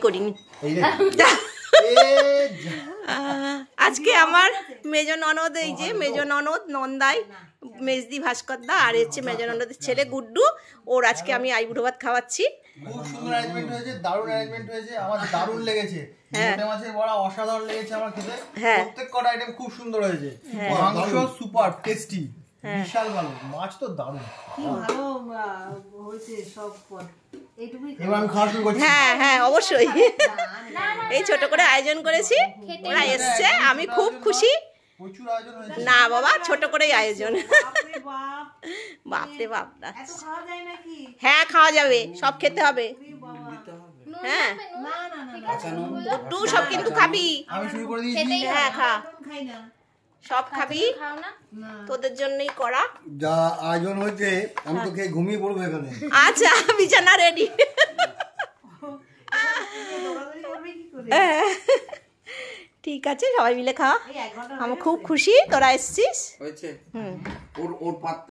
করিনি। আজকে আমার মেজ ননদ, এই যে মেজ ননদ নন্দাই, মেজদি ভাস্করদা, আর হচ্ছে মেজ ননদের ছেলে গুড্ডু, ওর আজকে আমি আইবুড়ো ভাত খাওয়াচ্ছি। খুব সুন্দর অ্যারেঞ্জমেন্ট হয়েছে, দারুণ অ্যারেঞ্জমেন্ট হয়েছে, আমার দারুণ লেগেছে। মোটে মাছের বড়া অসাধারণ লেগেছে আমার খেতে। প্রত্যেক কটা আইটেম খুব সুন্দর হয়েছে। মাংস সুপার টেস্টি, বিশাল ভালো, মাছ তো দারুণ, কি ভালো হয়েছে সব। এবার আমি খাওয়া শুরু করছি। হ্যাঁ হ্যাঁ অবশ্যই, এই ছোট করে আয়োজন করেছি, ওরা এসছে, আমি খুব খুশি। না বাবা, ছোট করেই আয়োজন। বাপরে বাপ, হ্যাঁ খাওয়া যাবে, সব খেতে হবে। হ্যাঁ গুড্ডু সব কিন্তু খাবি, হ্যাঁ খা, সব খাবি, তোদের জন্যই করা যা আয়োজন হয়েছে। আমি তো খেয়ে ঘুমিয়ে পড়বো এখানে। আচ্ছা বিছানা রেডি। ঠিক আছে, সবাই মিলে খাওয়া, আমি খুব খুশি তোরা এসছিস।